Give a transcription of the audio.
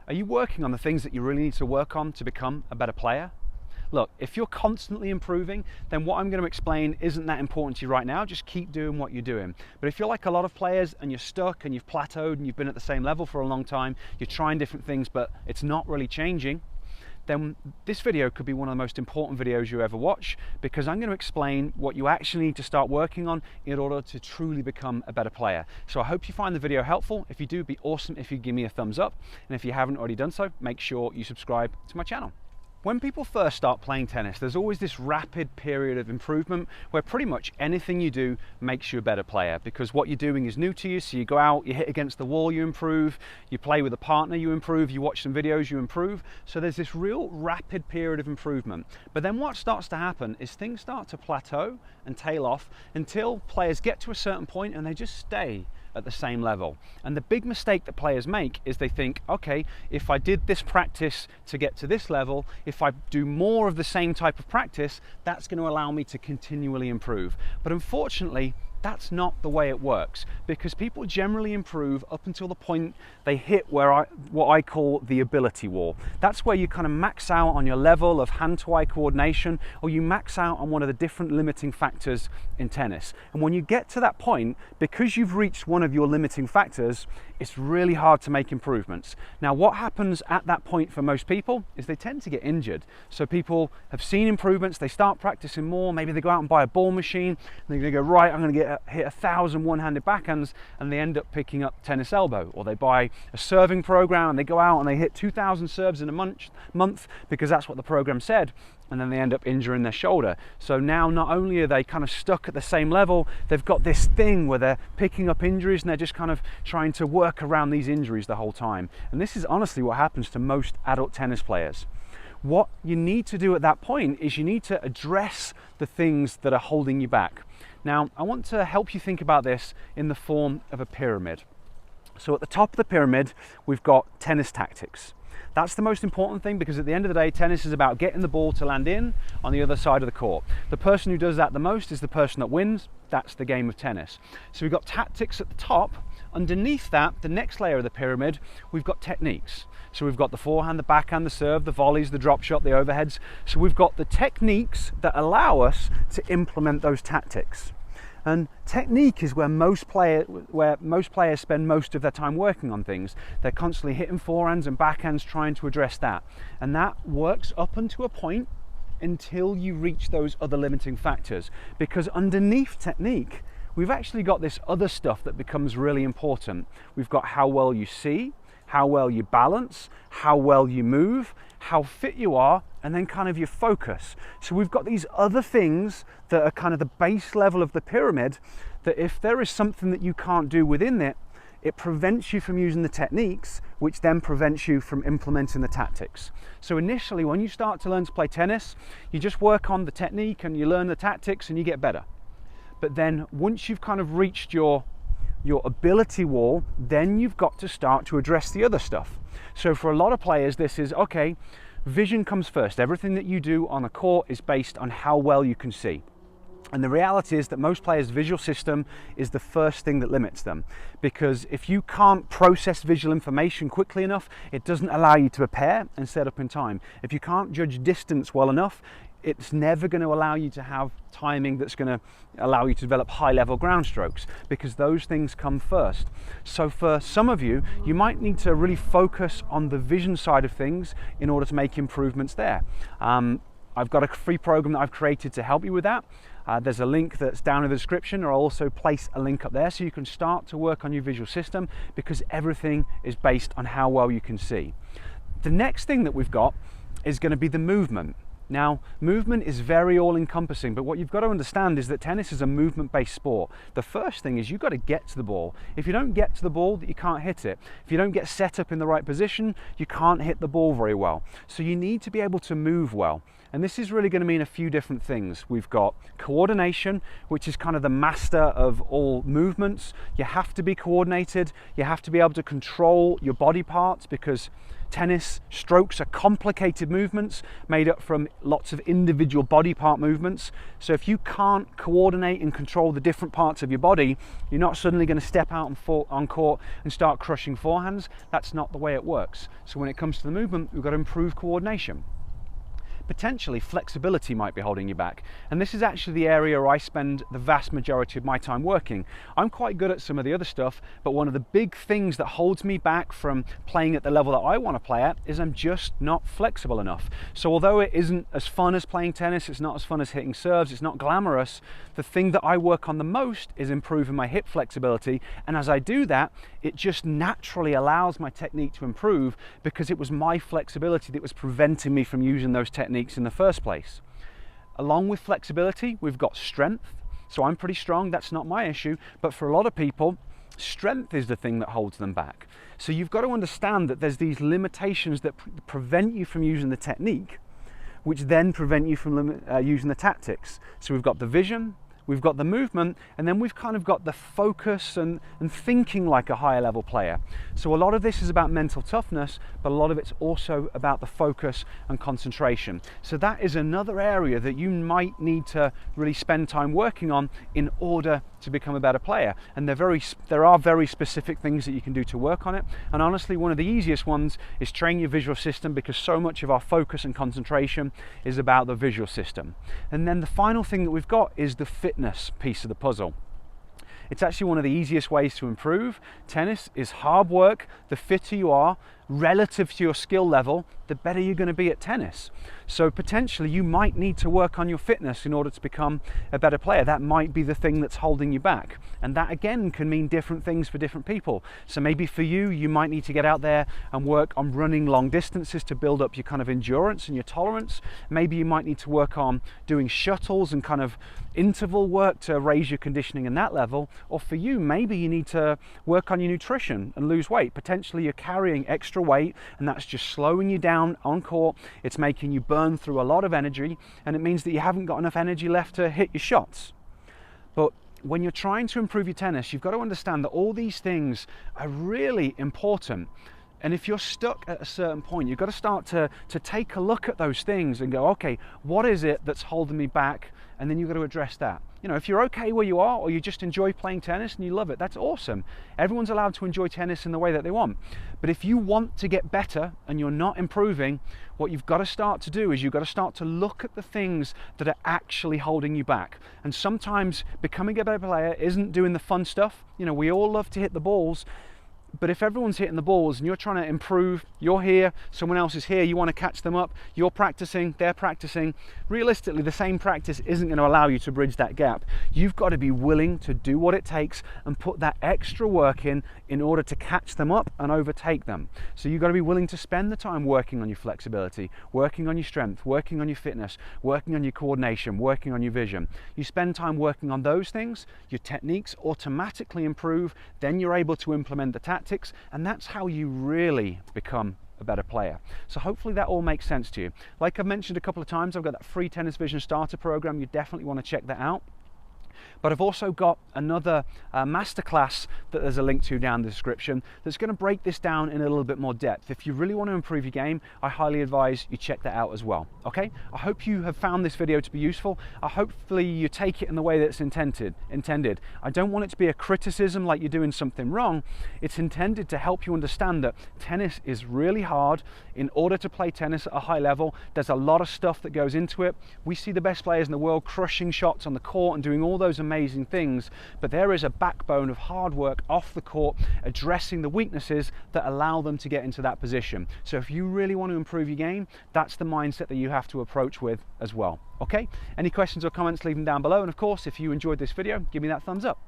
Are you working on the things that you really need to work on to become a better player? Look, if you're constantly improving, then what I'm going to explain isn't that important to you right now. Just keep doing what you're doing. But if you're like a lot of players and you're stuck and you've plateaued and you've been at the same level for a long time, you're trying different things, but it's not really changing, then this video could be one of the most important videos you ever watch, because I'm going to explain what you actually need to start working on in order to truly become a better player. So I hope you find the video helpful. If you do, it'd be awesome if you give me a thumbs up. And if you haven't already done so, make sure you subscribe to my channel. When people first start playing tennis, there's always this rapid period of improvement where pretty much anything you do makes you a better player, because what you're doing is new to you. So you go out, you hit against the wall, you improve, you play with a partner, you improve, you watch some videos, you improve. So there's this real rapid period of improvement. But then what starts to happen is things start to plateau and tail off until players get to a certain point and they just stay at the same level. And the big mistake that players make is they think, okay, if I did this practice to get to this level, if I do more of the same type of practice, that's going to allow me to continually improve. But unfortunately, that's not the way it works, because people generally improve up until the point they hit what I call the ability wall. That's where you kind of max out on your level of hand-to-eye coordination, or you max out on one of the different limiting factors in tennis. And when you get to that point, because you've reached one of your limiting factors, it's really hard to make improvements. Now, what happens at that point for most people is they tend to get injured. So people have seen improvements, they start practicing more, maybe they go out and buy a ball machine, and they're gonna go, right, I'm gonna hit 1,000 one-handed backhands, and they end up picking up tennis elbow. Or they buy a serving program and they go out and they hit 2,000 serves in a month because that's what the program said, and then they end up injuring their shoulder. So now not only are they kind of stuck at the same level, they've got this thing where they're picking up injuries and they're just kind of trying to work around these injuries the whole time. And this is honestly what happens to most adult tennis players. What you need to do at that point is you need to address the things that are holding you back. Now, I want to help you think about this in the form of a pyramid. So at the top of the pyramid, we've got tennis tactics. That's the most important thing, because at the end of the day, tennis is about getting the ball to land in on the other side of the court. The person who does that the most is the person that wins. That's the game of tennis. So we've got tactics at the top. Underneath that, the next layer of the pyramid, we've got techniques. So we've got the forehand, the backhand, the serve, the volleys, the drop shot, the overheads. So we've got the techniques that allow us to implement those tactics. And technique is where most players spend most of their time working on things. They're constantly hitting forehands and backhands trying to address that. And that works up until a point until you reach those other limiting factors. Because underneath technique, we've actually got this other stuff that becomes really important. We've got how well you see, how well you balance, how well you move, how fit you are, and then kind of your focus. So we've got these other things that are kind of the base level of the pyramid, that if there is something that you can't do within it, it prevents you from using the techniques, which then prevents you from implementing the tactics. So initially, when you start to learn to play tennis, you just work on the technique and you learn the tactics and you get better. But then once you've kind of reached your ability wall, then you've got to start to address the other stuff. So for a lot of players, this is, okay, vision comes first. Everything that you do on a court is based on how well you can see. And the reality is that most players' visual system is the first thing that limits them, because if you can't process visual information quickly enough, it doesn't allow you to prepare and set up in time. If you can't judge distance well enough, it's never going to allow you to have timing that's going to allow you to develop high-level ground strokes, because those things come first. So for some of you, you might need to really focus on the vision side of things in order to make improvements there. I've got a free program that I've created to help you with that. There's a link that's down in the description, or I'll also place a link up there so you can start to work on your visual system, because everything is based on how well you can see. The next thing that we've got is going to be the movement. Now, movement is very all-encompassing, but what you've got to understand is that tennis is a movement-based sport. The first thing is you've got to get to the ball. If you don't get to the ball, you can't hit it. If you don't get set up in the right position, you can't hit the ball very well. So you need to be able to move well. And this is really going to mean a few different things. We've got coordination, which is kind of the master of all movements. You have to be coordinated. You have to be able to control your body parts, because tennis strokes are complicated movements made up from lots of individual body part movements. So if you can't coordinate and control the different parts of your body, you're not suddenly going to step out on court and start crushing forehands. That's not the way it works. So when it comes to the movement, we've got to improve coordination. Potentially flexibility might be holding you back, and this is actually the area where I spend the vast majority of my time working. I'm quite good at some of the other stuff, but one of the big things that holds me back from playing at the level that I want to play at is I'm just not flexible enough. So although it isn't as fun as playing tennis, it's not as fun as hitting serves, it's not glamorous, the thing that I work on the most is improving my hip flexibility, and as I do that, it just naturally allows my technique to improve, because it was my flexibility that was preventing me from using those techniques in the first place. Along with flexibility, we've got strength. So I'm pretty strong, that's not my issue, but for a lot of people, strength is the thing that holds them back. So you've got to understand that there's these limitations that prevent you from using the technique, which then prevent you from using the tactics. So we've got the vision, we've got the movement, and then we've kind of got the focus and thinking like a higher level player. So a lot of this is about mental toughness, but a lot of it's also about the focus and concentration. So that is another area that you might need to really spend time working on in order to become a better player. And there are very specific things that you can do to work on it. And honestly, one of the easiest ones is train your visual system, because so much of our focus and concentration is about the visual system. And then the final thing that we've got is the fitness piece of the puzzle. It's actually one of the easiest ways to improve. Tennis is hard work. The fitter you are relative to your skill level, the better you're going to be at tennis. So potentially you might need to work on your fitness in order to become a better player. That might be the thing that's holding you back. And that again can mean different things for different people. So maybe for you, you might need to get out there and work on running long distances to build up your kind of endurance and your tolerance. Maybe you might need to work on doing shuttles and kind of interval work to raise your conditioning in that level. Or for you, maybe you need to work on your nutrition and lose weight. Potentially you're carrying extra weight, and that's just slowing you down on court. It's making you burn through a lot of energy, and it means that you haven't got enough energy left to hit your shots. But when you're trying to improve your tennis, you've got to understand that all these things are really important. And if you're stuck at a certain point, you've got to start to take a look at those things and go, okay, what is it that's holding me back? And then you've got to address that. You know, if you're okay where you are, or you just enjoy playing tennis and you love it, that's awesome. Everyone's allowed to enjoy tennis in the way that they want. But if you want to get better and you're not improving, what you've got to start to do is you've got to start to look at the things that are actually holding you back. And sometimes becoming a better player isn't doing the fun stuff. You know, we all love to hit the balls, but if everyone's hitting the balls and you're trying to improve, you're here, someone else is here, you want to catch them up, you're practicing, they're practicing, realistically the same practice isn't going to allow you to bridge that gap. You've got to be willing to do what it takes and put that extra work in order to catch them up and overtake them. So you've got to be willing to spend the time working on your flexibility, working on your strength, working on your fitness, working on your coordination, working on your vision. You spend time working on those things, your techniques automatically improve, then you're able to implement the tactics, and that's how you really become a better player. So hopefully that all makes sense to you. Like I've mentioned a couple of times, I've got that free Tennis Vision Starter program. You definitely want to check that out. But I've also got another masterclass that there's a link to down in the description that's going to break this down in a little bit more depth. If you really want to improve your game, I highly advise you check that out as well. Okay? I hope you have found this video to be useful. Hopefully you take it in the way that it's intended. I don't want it to be a criticism like you're doing something wrong. It's intended to help you understand that tennis is really hard. In order to play tennis at a high level, there's a lot of stuff that goes into it. We see the best players in the world crushing shots on the court and doing all those amazing things, but there is a backbone of hard work off the court addressing the weaknesses that allow them to get into that position. So if you really want to improve your game, that's the mindset that you have to approach with as well. Okay? Any questions or comments, leave them down below, and of course if you enjoyed this video, give me that thumbs up.